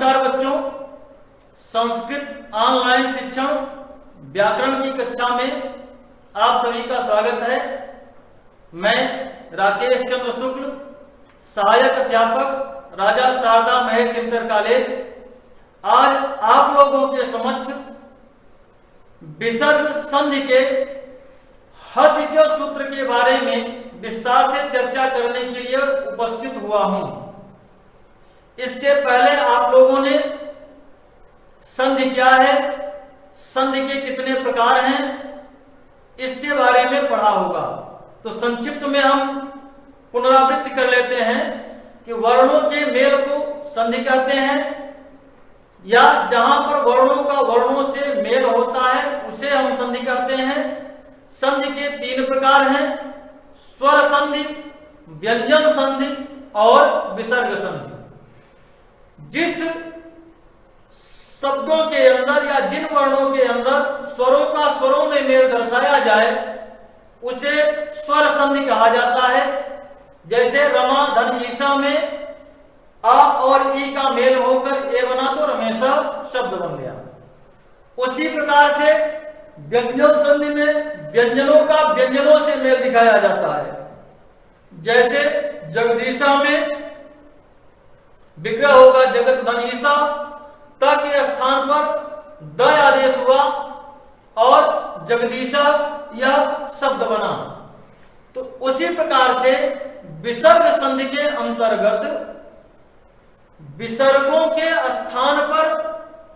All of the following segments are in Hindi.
नमस्कार बच्चों, संस्कृत ऑनलाइन शिक्षण व्याकरण की कक्षा में आप सभी का स्वागत है। मैं राकेश चंद्र शुक्ल, सहायक अध्यापक, राजा शारदा महेश इंटर कॉलेज, आज आप लोगों के समक्ष विसर्ग संधि के हसिच सूत्र के बारे में विस्तार से चर्चा करने के लिए उपस्थित हुआ हूं। इसके पहले आप लोगों ने संधि क्या है, संधि के कितने प्रकार हैं, इसके बारे में पढ़ा होगा। तो संक्षिप्त में हम पुनरावृत्ति कर लेते हैं कि वर्णों के मेल को संधि कहते हैं, या जहां पर वर्णों का वर्णों से मेल होता है उसे हम संधि कहते हैं। संधि के तीन प्रकार हैं, स्वर संधि, व्यंजन संधि और विसर्ग संधि। जिस शब्दों के अंदर या जिन वर्णों के अंदर स्वरों का स्वरों में मेल दर्शाया जाए उसे स्वर संधि कहा जाता है। जैसे रमा धन ईसा में आ और ई का मेल होकर ए बना तो रमेशा शब्द बन गया। उसी प्रकार से व्यंजन संधि में व्यंजनों का व्यंजनों से मेल दिखाया जाता है। जैसे जगदीशा में विग्रह होगा जगत धन ईसा, त के स्थान पर द आदेश हुआ और जगदीशा यह शब्द बना। तो उसी प्रकार से विसर्ग संधि के अंतर्गत विसर्गों के स्थान पर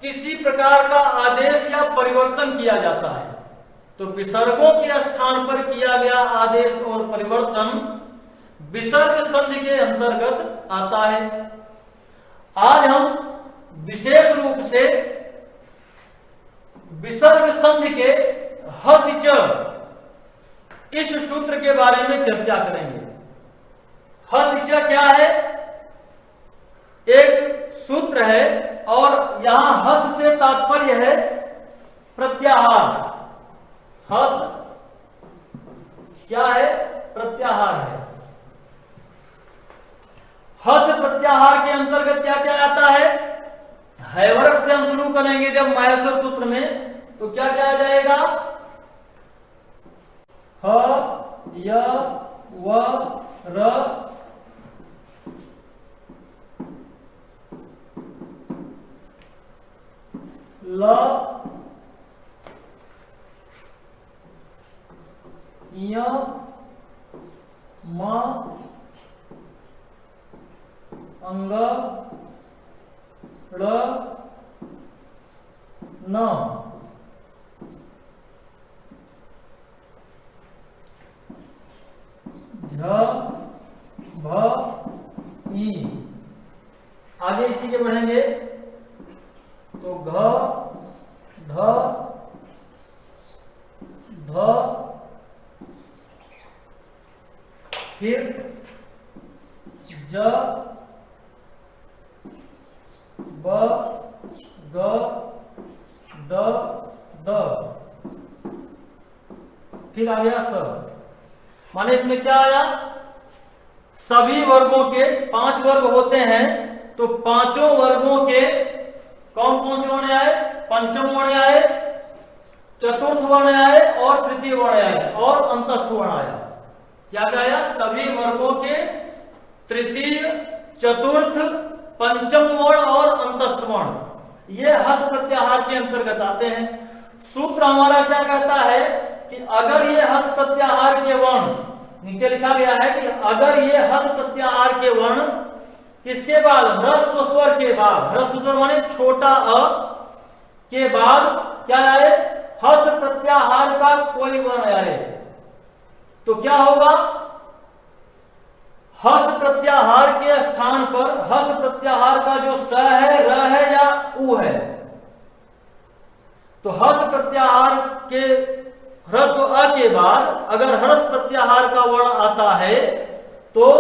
किसी प्रकार का आदेश या परिवर्तन किया जाता है। तो विसर्गों के स्थान पर किया गया आदेश और परिवर्तन विसर्ग संधि के अंतर्गत आता है। आज हम विशेष रूप से विसर्ग संधि के हसिच इस सूत्र के बारे में चर्चा करेंगे। हसिच क्या है? एक सूत्र है और यहां हस से तात्पर्य है प्रत्याहार। हस क्या है? प्रत्याहार है। हस प्रत्याहार के अंतर्गत क्या क्या आता है? हैवर्त से हम शुरू करेंगे जब माहेश्वर सूत्र में, तो क्या क्या आ जाएगा? ह य व र ल य म अंग ळ न। झ भ ई। आगे इसी के बढ़ेंगे तो घ ढ ध, फिर ज ब ग ड द, फिर आ गया स। माने इसमें क्या आया? सभी वर्गों के 5 वर्ग होते हैं, तो पांचों वर्गों के कौन कौन से वर्ण आए? पंचम वर्ण आए, चतुर्थ वर्ण आए और तृतीय वर्ण आए और अंतस्थ वर्ण आया। क्या क्या आया? सभी वर्गों के तृतीय, चतुर्थ, पंचम वर्ण और अंतस्थ वर्ण ये हस प्रत्याहार के अंतर्गत आते हैं। सूत्र हमारा क्या कहता है कि अगर ये हस प्रत्याहार के वर्ण, नीचे लिखा गया है कि अगर ये हस प्रत्याहार के वर्ण किसके बाद? ह्रस्व स्वर के बाद। ह्रस्व स्वर माने छोटा अ के बाद क्या आए? हस प्रत्याहार का कोई वर्ण आए तो क्या होगा? हस प्रत्याहार के स्थान पर हस प्रत्याहार का जो स है, र है या उ है, तो हस प्रत्याहार के ह्रस्व अ के बाद अगर हर्ष प्रत्याहार का वर्ण आता है तो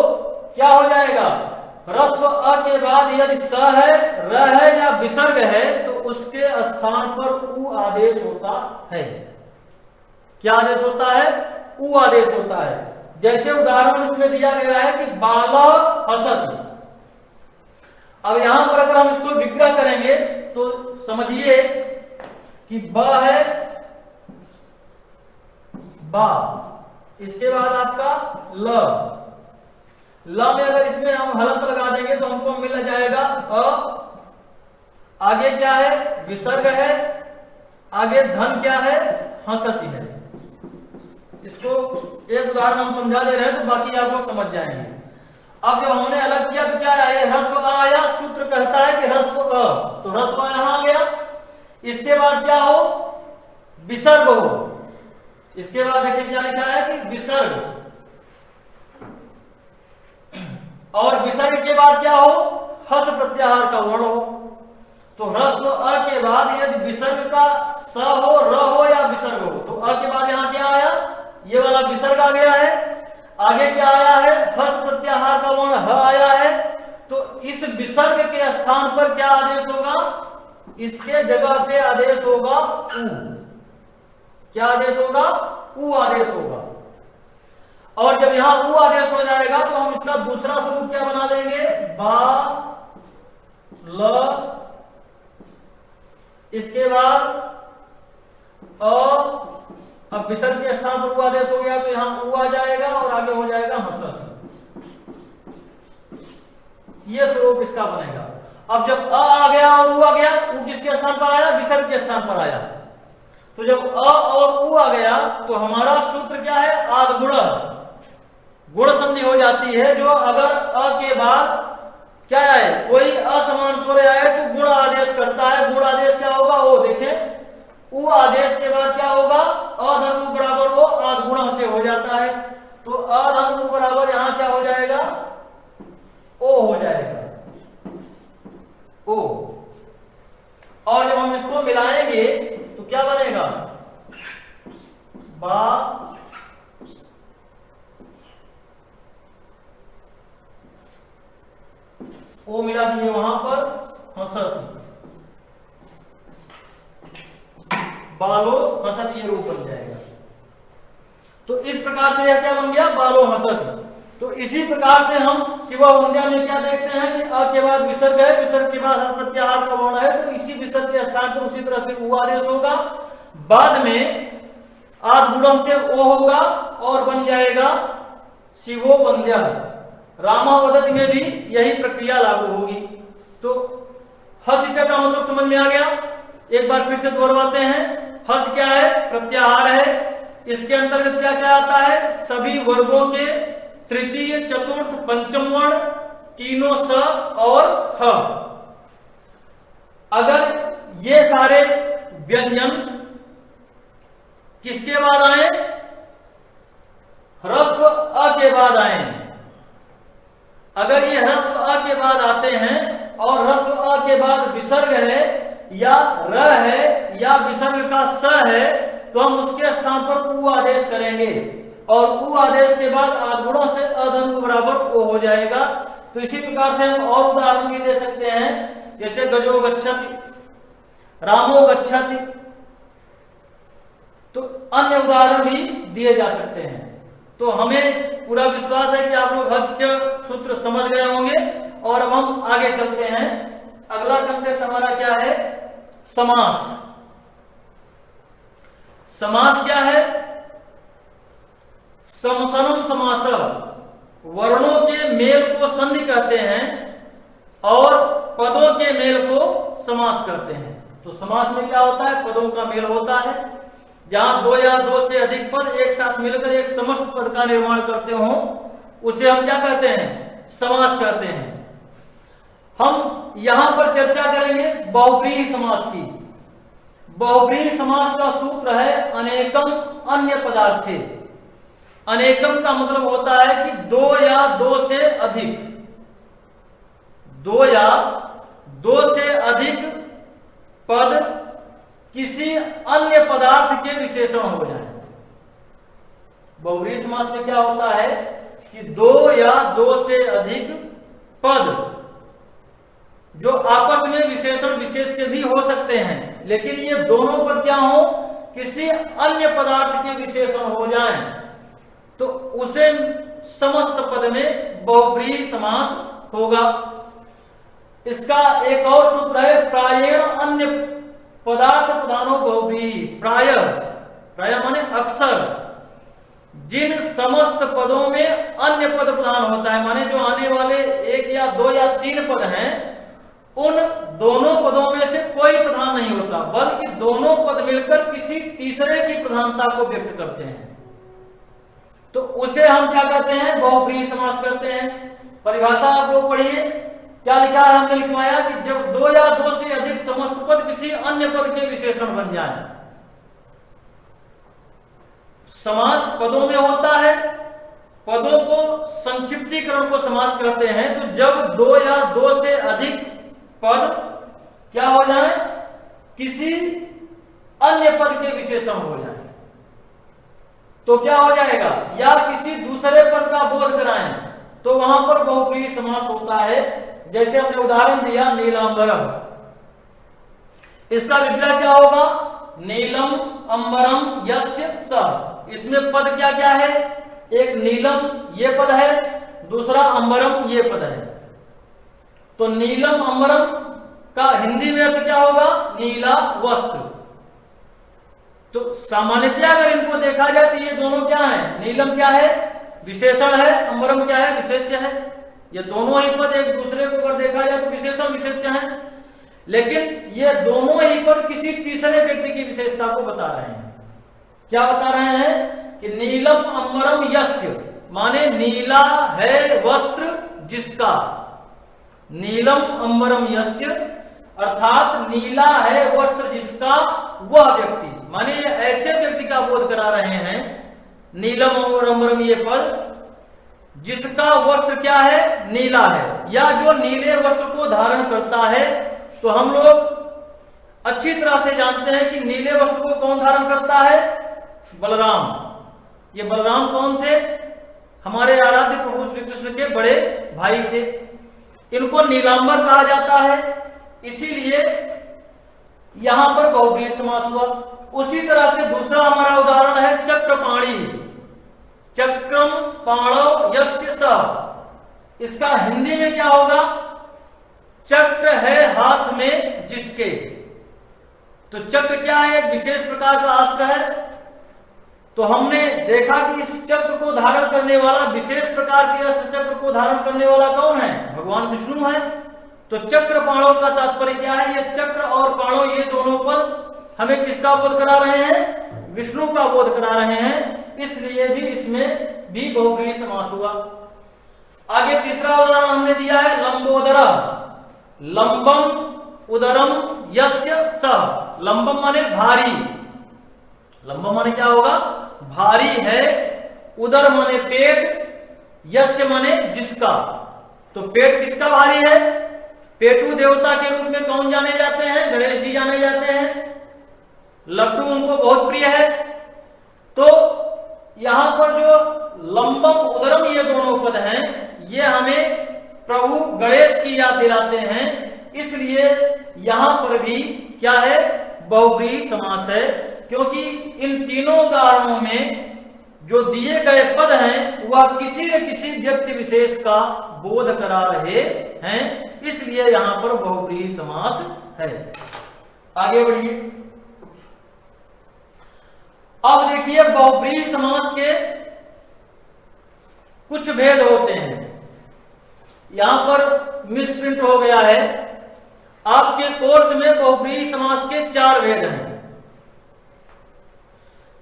क्या हो जाएगा? ह्रस्व अ के बाद यदि स है, र है या विसर्ग है तो उसके स्थान पर उ आदेश होता है। क्या आदेश होता है? उ आदेश होता है। जैसे उदाहरण इसमें दिया गया है कि बाला हसत, अब यहां पर अगर हम इसको विग्रह करेंगे तो समझिए कि ब है बा, इसके बाद आपका ल में अगर इसमें हम हलंत लगा देंगे तो हमको मिल जाएगा अ, आगे क्या है विसर्ग है, आगे धन क्या है हंसती है। इसको एक उदाहरण हम समझा दे रहे हैं तो बाकी आप लोग समझ जाएंगे। अब जब हमने अलग किया तो क्या आया, ह्रस्व अ आया, सूत्र कहता है कि ह्रस्व अ, तो ह्रस्व यहां आ गया। इसके बाद क्या हो विसर्ग हो, इसके बाद देखिए क्या लिखा है कि विसर्ग, और विसर्ग के बाद क्या हो हस प्रत्याहार का वर्ण हो। तो ह्रस्व अ के बाद यदि विसर्ग का स हो र हो या विसर्ग हो तो अ के बाद यहां क्या आया, ये वाला विसर्ग आ गया है। आगे क्या आया है हस प्रत्याहार का वर्ण ह आया है। तो इस विसर्ग के स्थान पर क्या आदेश होगा, इसके जगह पे आदेश होगा उ। क्या आदेश होगा, उ आदेश होगा। और जब यहां उ आदेश हो जाएगा तो हम इसका दूसरा स्वरूप क्या बना लेंगे, बा ल, इसके बाद अ, अब विसर्ग के स्थान पर उ आदेश हो गया तो यहां उ आ जाएगा और आगे हो जाएगा हसत। ये स्वरूप इसका बनेगा। अब जब अ आ गया और उ आ गया, उ किसके स्थान पर आया, विसर्ग के स्थान पर आया। तो जब अ और उ आ गया तो हमारा सूत्र क्या है, आद गुण, गुण संधि हो जाती है। जो अगर अ के बाद क्या आए, कोई असमान स्वर आए तो गुण आदेश करता है। गुण आदेश क्या होगा, वो देखें उ आदेश के बाद क्या होगा, अधर्म बराबर वो आद गुण से हो जाता है। तो अधर्म बराबर यहां क्या हो जाएगा, ओ हो जाएगा, ओ। और जब हम इसको मिलाएंगे तो क्या बनेगा, बा ओ मिला दिए वहां पर हसत, बालो हसत, ये रूप बन जाएगा। तो इस प्रकार से यह क्या बन गया, बालो हसत। तो इसी प्रकार से हम शिवा वंद्या में क्या देखते हैं कि अ के बाद विसर्ग है, विसर्ग के बाद प्रत्याहार का वर्ण है, तो इसी विसर्ग के स्थान पर उसी तरह से उ आदेश होगा। बाद में आद गुणम से ओ होगा और बन जाएगा शिवो वंद्या। रामावदति में भी यही प्रक्रिया लागू होगी। तो हस का मतलब समझ में आ गया। एक बार फिर से दोहराते हैं, हस क्या है, प्रत्याहार है। इसके अंतर्गत क्या क्या आता है, सभी वर्गों के तृतीय चतुर्थ पंचम वर्ण तीनों स और ह। अगर ये सारे व्यंजन किसके बाद आए, ह्रस्व अ के बाद आए। अगर ये ह्रस्व अ के बाद आते हैं और ह्रस्व अ के बाद विसर्ग है या र है या विसर्ग का स है तो हम उसके स्थान पर उ आदेश करेंगे और उ आदेश के बाद आदगुणों से अधर्म बराबर ओ हो जाएगा। तो इसी प्रकार से हम और उदाहरण भी दे सकते हैं, जैसे गजो गच्छति, रामो गच्छति। तो अन्य उदाहरण भी दिए जा सकते हैं। तो हमें पूरा विश्वास है कि आप लोग हस्त सूत्र समझ गए होंगे। और अब हम आगे चलते हैं। अगला कंटेंट हमारा क्या है, समास। समास क्या है, समसनम समास, वर्णों के मेल को संधि कहते हैं और पदों के मेल को समास करते हैं। तो समास में क्या होता है, पदों का मेल होता है। जहां दो या दो से अधिक पद एक साथ मिलकर एक समस्त पद का निर्माण करते हो उसे हम क्या कहते हैं, समास कहते हैं। हम यहां पर चर्चा करेंगे बहुव्रीहि समास की। बहुव्रीहि समास का सूत्र है अनेकम अन्य पदार्थे। अनेकम का मतलब होता है कि दो या दो से अधिक, दो या दो से अधिक पद किसी अन्य पदार्थ के विशेषण हो जाए। बहुव्रीहि समास में क्या होता है कि दो या दो से अधिक पद जो आपस में विशेषण विशेष्य भी हो सकते हैं, लेकिन ये दोनों पद क्या हो, किसी अन्य पदार्थ के विशेषण हो जाएं, तो उसे समस्त पद में बहुव्रीहि समास होगा। इसका एक और सूत्र है, प्रायेण अन्य पदार्थ प्रधानों बहुव्रीहि। प्राय, प्राय माने अक्सर, जिन समस्त पदों में अन्य पद प्रधान होता है, माने जो आने वाले एक या दो या तीन पद हैं, उन दोनों पदों में से कोई प्रधान नहीं होता, बल्कि दोनों पद मिलकर किसी तीसरे की प्रधानता को व्यक्त करते हैं, तो उसे हम क्या कहते हैं, बहुव्रीहि समास करते हैं। परिभाषा आप लोग पढ़िए, क्या लिखा है, हमने लिखवाया कि जब दो या दो से अधिक समस्त पद किसी अन्य पद के विशेषण बन जाए। समास पदों में होता है, पदों को संक्षिप्तीकरण को समास कहते हैं। तो जब दो या दो से अधिक पद क्या हो जाए, किसी अन्य पद के विशेषण हो जाए, तो क्या हो जाएगा, या किसी दूसरे पद का बोध कराएं, तो वहां पर बहुव्रीहि समास होता है। जैसे हमने उदाहरण दिया नीलांबरम, इसका विग्रह क्या होगा, नीलम अंबरम यस्य सः। इसमें पद क्या क्या है, एक नीलम ये पद है, दूसरा अंबरम ये पद है। तो नीलम अंबरम का हिंदी में अर्थ क्या होगा, नीला वस्त्र। तो सामान्यतः अगर इनको देखा जाए तो ये दोनों क्या है, नीलम क्या है, विशेषण है, अंबरम क्या है, विशेष्य है। ये दोनों ही पद एक दूसरे को अगर देखा जाए तो विशेषण विशेष्य है, लेकिन ये दोनों ही पद किसी तीसरे व्यक्ति की विशेषता को बता रहे हैं। क्या बता रहे हैं कि नीलम अंबरम यस्य, माने नीला है वस्त्र जिसका, नीलम अंबरम यस्य अर्थात नीला है वस्त्र जिसका वह व्यक्ति, माने ये ऐसे व्यक्ति का बोध करा रहे हैं, नीलम और अंबरम ये पद, जिसका वस्त्र क्या है, नीला है, या जो नीले वस्त्र को धारण करता है। तो हम लोग अच्छी तरह से जानते हैं कि नीले वस्त्र को कौन धारण करता है, बलराम। ये बलराम कौन थे, हमारे आराध्य प्रभु श्री कृष्ण के बड़े भाई थे, इनको नीलांबर कहा जाता है, इसीलिए यहां पर बहुव्रीहि समास हुआ। उसी तरह से दूसरा हमारा उदाहरण है चक्रपाणी, चक्रम पाणव यस्य सः। इसका हिंदी में क्या होगा, चक्र है हाथ में जिसके। तो चक्र क्या है, एक विशेष प्रकार का अस्त्र है। तो हमने देखा कि इस चक्र को धारण करने वाला, विशेष प्रकार के अस्त्र चक्र को धारण करने वाला कौन है, भगवान विष्णु है। तो चक्र पाणव का तात्पर्य क्या है, ये चक्र और पाणव ये दोनों पद हमें किसका बोध करा रहे हैं, विष्णु का बोध करा रहे हैं, इसलिए भी इसमें भी बहुव्रीहि समास हुआ। आगे तीसरा उदाहरण हमने दिया है लंबोदरा, लंबम उदरम यस्य सः। लंबम माने भारी, लंबम माने क्या होगा, भारी है, उदर माने पेट, यस्य माने जिसका। तो पेट किसका भारी है, पेटू देवता के रूप में कौन जाने जाते हैं, गणेश जी जाने जाते हैं, लड्डू उनको बहुत प्रिय है। तो यहां पर जो लंबम उदरम ये दोनों पद हैं, ये हमें प्रभु गणेश की याद दिलाते हैं, इसलिए यहां पर भी क्या है, बहुव्रीहि समास है, क्योंकि इन तीनों उदाहरणों में जो दिए गए पद हैं वह किसी न किसी व्यक्ति विशेष का बोध करा रहे हैं, इसलिए यहां पर बहुव्रीहि समास है। आगे बढ़िए, अब देखिए बहुव्रीहि समास के कुछ भेद होते हैं। यहां पर मिसप्रिंट हो गया है, आपके कोर्स में बहुव्रीहि समास के 4 भेद हैं।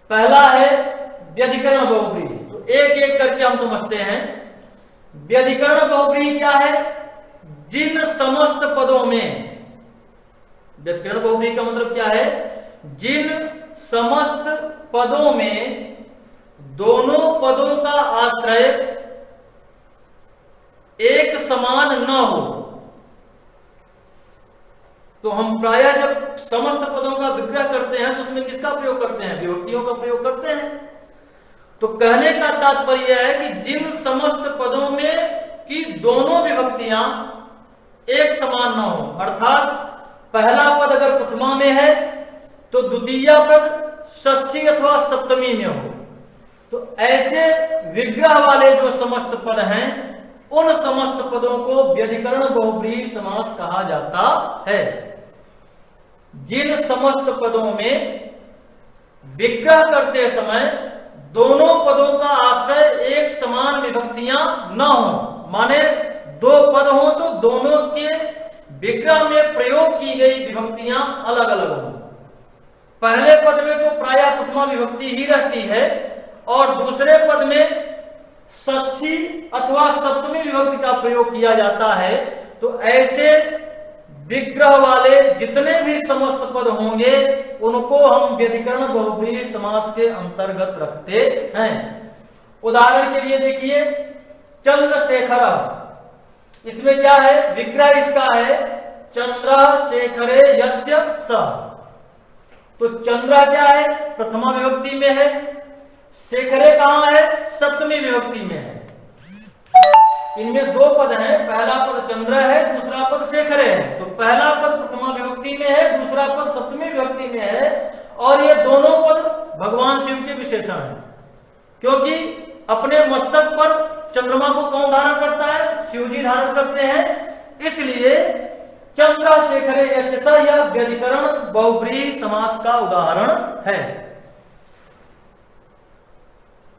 पहला है व्यधिकरण बहुव्रीहि, तो एक एक करके हम समझते हैं। व्यधिकरण बहुव्रीहि क्या है, जिन समस्त पदों में, व्यधिकरण बहुव्रीहि का मतलब क्या है, जिन समस्त पदों में दोनों पदों का आश्रय एक समान न हो। तो हम प्रायः जब समस्त पदों का विग्रह करते हैं तो उसमें किसका प्रयोग करते हैं, विभक्तियों का प्रयोग करते हैं। तो कहने का तात्पर्य है कि जिन समस्त पदों में की दोनों विभक्तियां एक समान न हो, अर्थात पहला पद अगर प्रथमा में है तो द्वितीय पद षष्ठी अथवा सप्तमी में हो, तो ऐसे विग्रह वाले जो समस्त पद हैं उन समस्त पदों को व्यधिकरण बहुब्रीहि समास कहा जाता है। जिन समस्त पदों में विग्रह करते समय दोनों पदों का आश्रय एक समान विभक्तियां न हो, माने दो पद हो तो दोनों के विग्रह में प्रयोग की गई विभक्तियां अलग अलग हो। पहले पद में तो प्रायः प्रथमा विभक्ति ही रहती है और दूसरे पद में षष्ठी अथवा सप्तमी विभक्ति का प्रयोग किया जाता है। तो ऐसे विग्रह वाले जितने भी समस्त पद होंगे उनको हम व्यधिकरण बहुब्रीहि समास के अंतर्गत रखते हैं। उदाहरण के लिए देखिए, चंद्रशेखर, इसमें क्या है, विग्रह इसका है चंद्रशेखरे यस्य सः। तो चंद्र क्या है, प्रथमा विभक्ति में है, शेखरे कहां है, सप्तमी विभक्ति में है। इनमें दो पद हैं, पहला पद चंद्र है, दूसरा पद शेखरे है। तो पहला पद प्रथमा विभक्ति में है, दूसरा पद सप्तमी विभक्ति में है और ये दोनों पद भगवान शिव के विशेषण हैं, क्योंकि अपने मस्तक पर चंद्रमा को कौन धारण करता है, शिव जी धारण करते हैं। इसलिए चंद्रशेखरे यस्य सः यह व्यधिकरण बहुब्रीहि समास का उदाहरण है।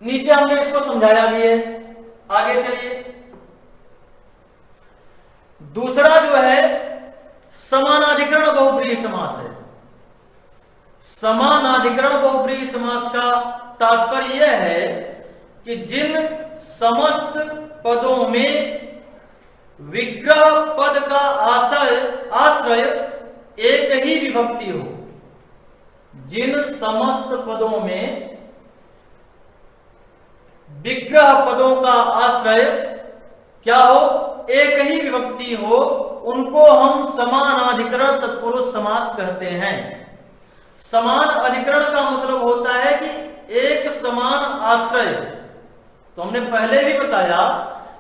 नीचे हमने इसको समझाया भी है, आगे चलिए। दूसरा जो है समानाधिकरण बहुब्रीहि समास है। समानाधिकरण बहुब्रीहि समास का तात्पर्य यह है कि जिन समस्त पदों में विग्रह पद का आश्रय एक ही विभक्ति हो, जिन समस्त पदों में विग्रह पदों का आश्रय क्या हो, एक ही विभक्ति हो, उनको हम समानाधिकरण तत्पुरुष समास कहते हैं। समान अधिकरण का मतलब होता है कि एक समान आश्रय। तो हमने पहले भी बताया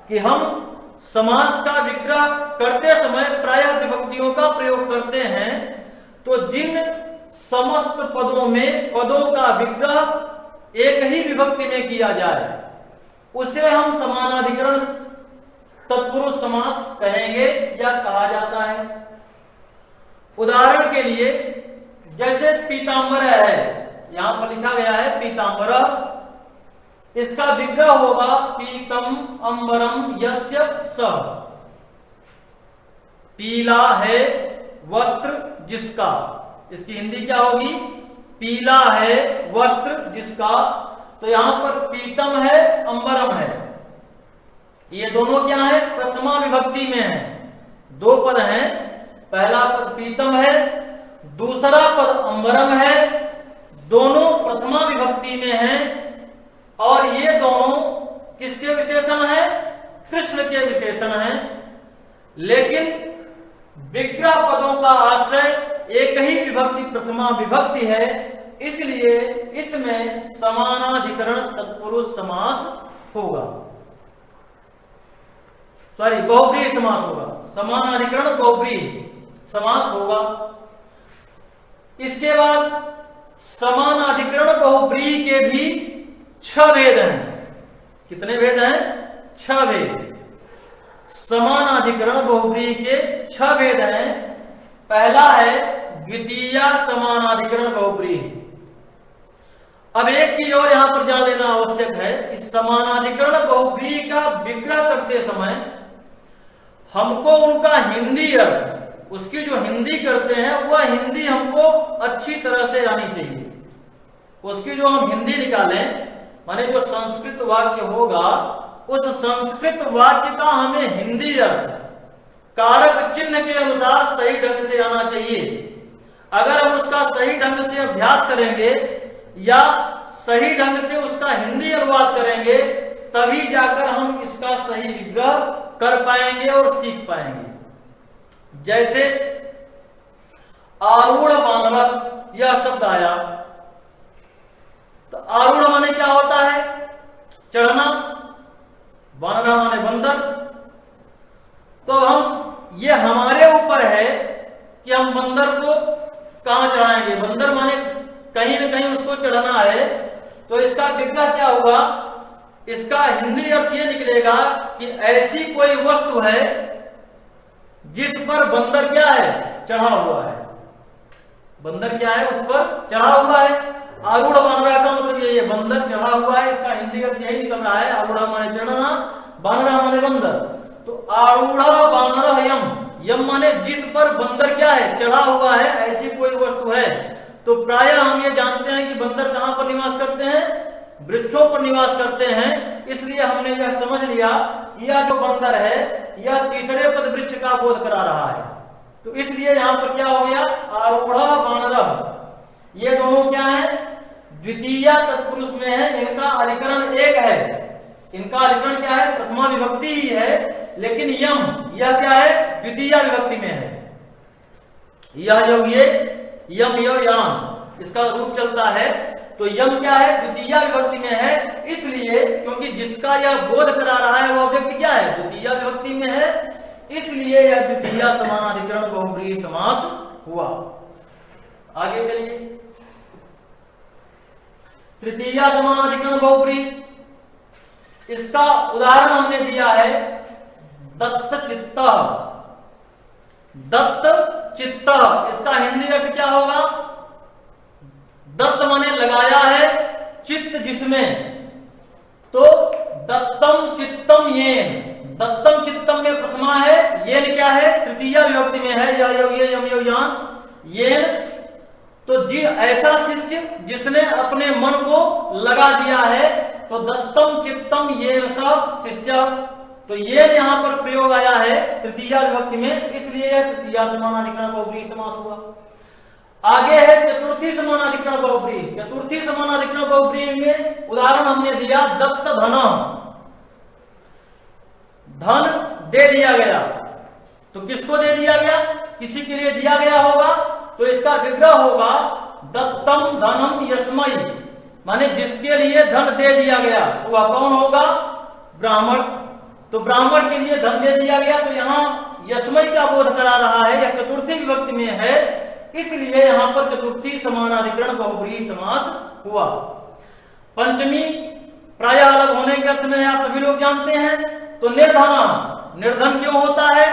कि हम समास का विग्रह करते समय प्रायः विभक्तियों का प्रयोग करते हैं। तो जिन समस्त पदों में पदों का विग्रह एक ही विभक्ति में किया जाए उसे हम समानाधिकरण तत्पुरुष समास कहेंगे या कहा जाता है। उदाहरण के लिए जैसे पीतांबर है, यहां पर लिखा गया है पीतांबर, इसका विग्रह होगा पीतम अंबरम यस्य सः। पीला है वस्त्र जिसका, इसकी हिंदी क्या होगी, पीला है वस्त्र जिसका। तो यहां पर पीतम है, अंबरम है, ये दोनों क्या है, प्रथमा विभक्ति में है। दो पद हैं, पहला पद पीतम है, दूसरा पद अंबरम है, दोनों प्रथमा विभक्ति में हैं और ये दोनों किसके विशेषण हैं, कृष्ण के विशेषण हैं। लेकिन विग्रह पदों का आश्रय एक ही विभक्ति प्रथमा विभक्ति है, इसलिए इसमें समानाधिकरण तत्पुरुष समास होगा, सॉरी बहुब्रीहि समास होगा, समानाधिकरण बहुब्रीहि समास होगा। इसके बाद समानाधिकरण बहुब्रीहि के भी 6 भेद हैं। कितने भेद हैं, 6 भेद। समानाधिकरण बहुब्रीहि के 6 भेद हैं। पहला है द्वितीय समानाधिकरण बहुब्रीहि। अब एक चीज और यहां पर जान लेना आवश्यक है कि समानाधिकरण बहुब्रीहि का विग्रह करते समय हमको उनका हिंदी अर्थ, उसकी जो हिंदी करते हैं वह हिंदी हमको अच्छी तरह से आनी चाहिए। उसकी जो हम हिंदी निकालें, माने जो संस्कृत वाक्य होगा उस संस्कृत वाक्य का हमें हिंदी अर्थ कारक चिन्ह के अनुसार सही ढंग से आना चाहिए। अगर हम उसका सही ढंग से अभ्यास करेंगे या सही ढंग से उसका हिंदी अनुवाद करेंगे तभी जाकर हम इसका सही विग्रह कर पाएंगे और सीख पाएंगे। जैसे आरूढ़ बानर यह शब्द आया, तो आरूढ़ माने क्या होता है, चढ़ना, बानर माने बंदर। तो हम ये हमारे ऊपर है कि हम बंदर को कहां चढ़ाएंगे। बंदर माने कहीं न कहीं उसको चढ़ना है, तो इसका विग्रह क्या होगा, इसका हिंदी अर्थ ये निकलेगा कि ऐसी कोई वस्तु है जिस पर बंदर क्या है, चढ़ा हुआ है। बंदर क्या है, उस पर चढ़ा हुआ है। आरूढ़ बानरा का मतलब यही है, बंदर चढ़ा हुआ है। इसका हिंदी अर्थ यही निकल रहा है, आरूढ़ माने चढ़ना, बानरा माने बंदर। तो आरूढ़ बानर यम, यम माने जिस पर बंदर क्या है, चढ़ा हुआ है, ऐसी कोई वस्तु है। तो प्रायः हम ये जानते हैं कि बंदर कहां पर निवास करते हैं, वृक्षों पर निवास करते हैं। इसलिए हमने यह समझ लिया कि यह जो बंदर है यह तीसरे पद वृक्ष का बोध करा रहा है। तो इसलिए यहां पर क्या हो गया, आरूढ़ बानर, ये दोनों क्या है, द्वितीय तत्पुरुष में है, इनका अधिकरण एक है। इनका अधिकरण क्या है, प्रथमा विभक्ति ही है, लेकिन यम यह क्या है, द्वितीय विभक्ति में है। यह जो ये यम यो याम इसका रूप चलता है, तो यम क्या है, द्वितीय विभक्ति में है। इसलिए क्योंकि जिसका यह बोध करा रहा है वह व्यक्ति क्या है, द्वितीय विभक्ति में है, इसलिए यह द्वितीय समानाधिकरण बहुब्रीहि समास हुआ। आगे चलिए, तृतीय समानाधिकरण बहुब्रीहि, इसका उदाहरण हमने दिया है दत्त चित्त। दत्त चित्त, इसका हिंदी अर्थ क्या होगा, दत्त माने लगाया है, चित्त जिसमें, तो दत्तम चित्तम येन, दत्तम चित्तम में प्रथमा है, येन क्या है, तृतीय विभक्ति में है, ये यम यो यान येन। तो जी ऐसा शिष्य जिसने अपने मन को लगा दिया है, तो दत्तम चित्तम येन स शिष्य, तो ये यहाँ पर प्रयोग आया है तृतीय विभक्ति में, इसलिए यह तृतीय समानाधिकरण बहुब्रीहि समास हुआ। आगे है चतुर्थी समानाधिकरण बहुब्रीहि। चतुर्थी समानाधिकरण बहुब्रीहि में उदाहरण हमने दिया दत्त धन, धन दे दिया गया। तो किसको दे दिया गया, किसी के लिए दिया गया होगा, तो इसका विग्रह होगा दत्तम धनम यस्मै, माने जिसके लिए धन दे दिया गया, तो वह कौन होगा, ब्राह्मण। तो ब्राह्मण के लिए धन दे दिया गया, तो यहाँ यस्मै का बोध करा रहा है, यह चतुर्थी विभक्ति में है, इसलिए यहां पर चतुर्थी समानाधिकरण बहुब्रीहि समास हुआ। पंचमी प्रायः अलग होने के अर्थ में आप सभी लोग जानते हैं। तो निर्धना, निर्धन क्यों होता है,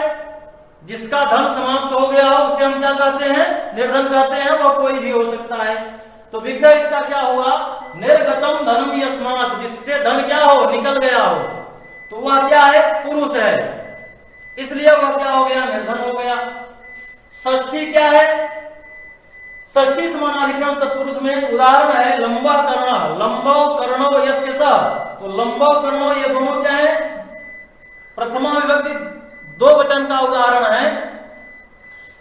जिसका धन समाप्त हो गया हो उसे हम क्या कहते हैं, निर्धन कहते हैं, वह कोई भी हो सकता है। तो विग्रह इसका क्या हुआ, निर्गतम धनम यस्मात्, जिससे धन क्या हो, निकल गया हो, तो वह क्या है, पुरुष है, इसलिए वह क्या हो गया, निर्धन हो गया। षष्ठी क्या है, षष्ठी समानाधिकरण तत्पुरुष में उदाहरण है लंबा कर्ण, लंबो कर्णो यस्य स, तो लंबो कर्णो ये दोनों क्या है, प्रथमा विभक्ति दो वचन का उदाहरण है,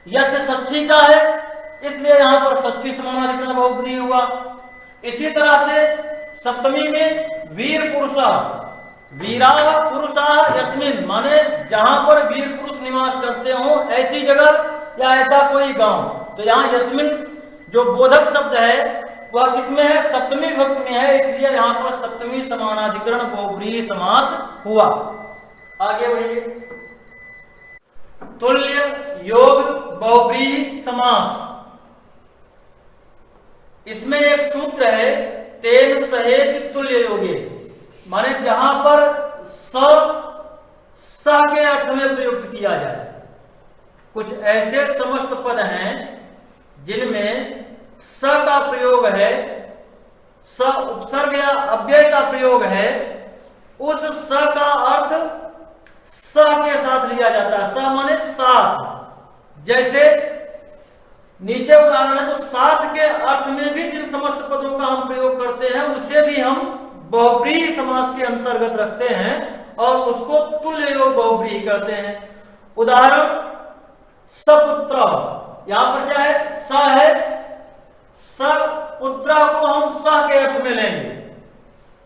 यस्य षष्ठी का है, इसलिए यहां पर षष्ठी समानाधिकरण बहुब्रीहि हुआ। इसी तरह से सप्तमी में वीर पुरुषा, वीरा पुरुषा यस्मिन, माने जहां पर वीर पुरुष निवास करते हो ऐसी जगह या ऐसा कोई गांव, तो यहाँ यस्मिन जो बोधक शब्द है वह किसमें है, सप्तमी विभक्ति में है, इसलिए यहाँ पर सप्तमी समानाधिकरण बहुब्रीहि समास हुआ। आगे बढ़िए, तुल्य योग बहुब्रीहि समास। इसमें एक सूत्र है तेन सहेत तुल्य योगे, माने जहां पर स के अर्थ में प्रयुक्त किया जाए। कुछ ऐसे समस्त पद हैं जिनमें स का प्रयोग है, स उपसर्ग या अव्यय का प्रयोग है, उस स का अर्थ स के साथ लिया जाता है, स माने साथ। जैसे नीचे उदाहरण है, तो साथ के अर्थ में भी जिन समस्त पदों का हम प्रयोग करते हैं उसे भी हम बहुब्रीहि समास के अंतर्गत रखते हैं और उसको तुल्य योग बहुब्रीहि कहते हैं। उदाहरण सपुत्र, यहां पर क्या है, स है, सपुत्र को हम स के अर्थ में लेंगे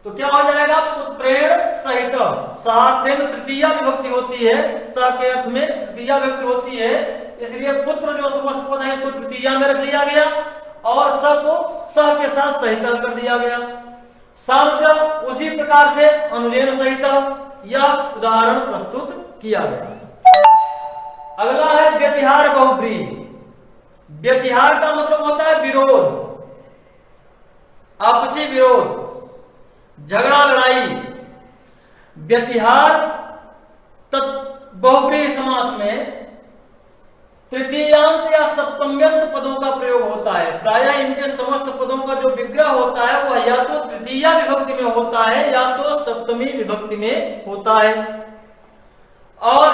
तो क्या हो जाएगा, पुत्रेण सहित, सार्थेन तृतीया विभक्ति होती है, स के अर्थ में तृतीया विभक्ति होती है, इसलिए पुत्र जो समस्त पद है इसको तृतीया में रख लिया गया और स को स के साथ सहित कर दिया गया। सानुज उसी प्रकार से अनुजेन सहित यह उदाहरण प्रस्तुत किया गया। अगला है व्यतिहार बहुब्रीहि। व्यतिहार का मतलब होता है विरोध, आपसी विरोध, झगड़ा लड़ाई, व्यतिहार बहुव्रीहि समास में तृतीयांत या सप्तम्यंत पदों का प्रयोग होता है। प्रायः इनके समस्त पदों का जो विग्रह होता है वह या तो तृतीया विभक्ति में होता है या तो सप्तमी विभक्ति में होता है। और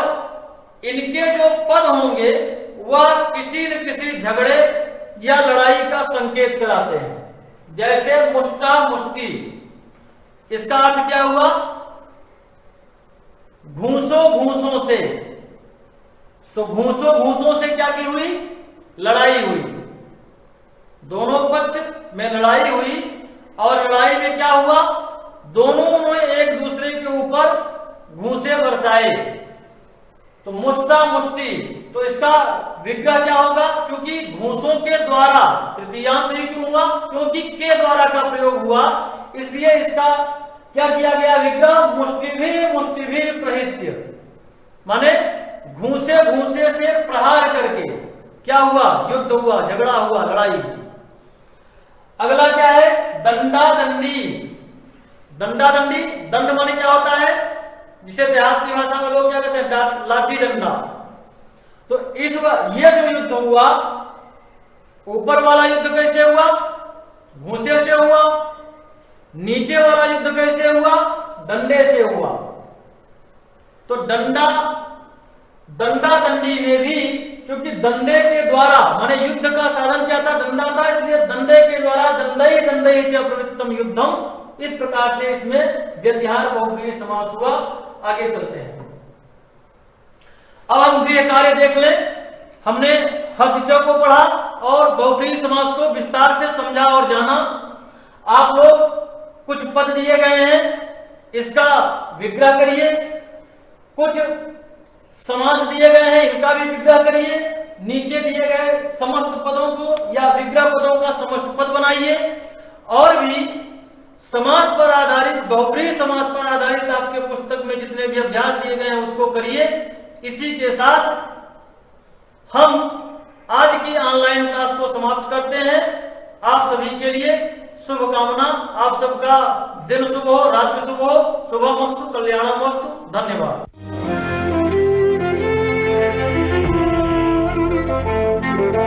इनके जो पद होंगे वह किसी न किसी झगड़े या लड़ाई का संकेत कराते हैं। जैसे मुष्टा मुष्टि, इसका अर्थ क्या हुआ? घूंसों घूंसों से। तो घूंसों घूंसों से क्या की हुई? लड़ाई हुई, दोनों पक्ष में लड़ाई हुई। और लड़ाई में क्या हुआ? दोनों ने एक दूसरे के ऊपर घूंसे बरसाए। तो मुष्टा मुष्टि, तो इसका विग्रह क्या होगा? क्योंकि घूंसों के द्वारा, तृतीयांत ही क्यों हुआ? क्योंकि के द्वारा का प्रयोग हुआ, इसलिए इसका क्या किया गया? विग्रह मुष्टिभी प्रहित्य, माने घूंसे घूंसे से प्रहार करके क्या हुआ? युद्ध हुआ, झगड़ा हुआ, लड़ाई। अगला क्या है? दंडा दंडी। दंडा दंडी, दंड माने क्या होता है? जिसे देहात की भाषा में लोग क्या कहते हैं? लाठी डंडा। तो ये जो युद्ध हुआ, ऊपर वाला युद्ध कैसे हुआ? घूंसे से हुआ। नीचे वाला युद्ध कैसे हुआ? डंडे से हुआ। तो दंडा दंडी में भी, क्योंकि दंडे के द्वारा, माने युद्ध का साधन क्या था? डंडा था, इसलिए दंडे के द्वारा दंडई दंडई च प्रवृत्तम युद्धम, इस प्रकार से इसमें व्यतिहार बहुव्रीहि समास हुआ। आगे चलते हैं। अब हम गृह कार्य देख लें। हमने हसिच को पढ़ा और बहुव्रीहि समास को विस्तार से समझा और जाना। आप लोग कुछ पद दिए गए हैं, इसका विग्रह करिए। कुछ समास दिए गए हैं, इनका भी विग्रह करिए। नीचे दिए गए समस्त पदों को या विग्रह पदों का समस्त पद बनाइए। और भी समास पर आधारित, बहुव्रीहि समास पर आधारित आपके पुस्तक में जितने भी अभ्यास दिए गए हैं उसको करिए। इसी के साथ हम आज की ऑनलाइन क्लास को समाप्त करते हैं। आप सभी के लिए शुभकामना। आप सबका दिन शुभ हो, रात्रि शुभ हो, शुभमस्तु, कल्याणमस्तु। धन्यवाद।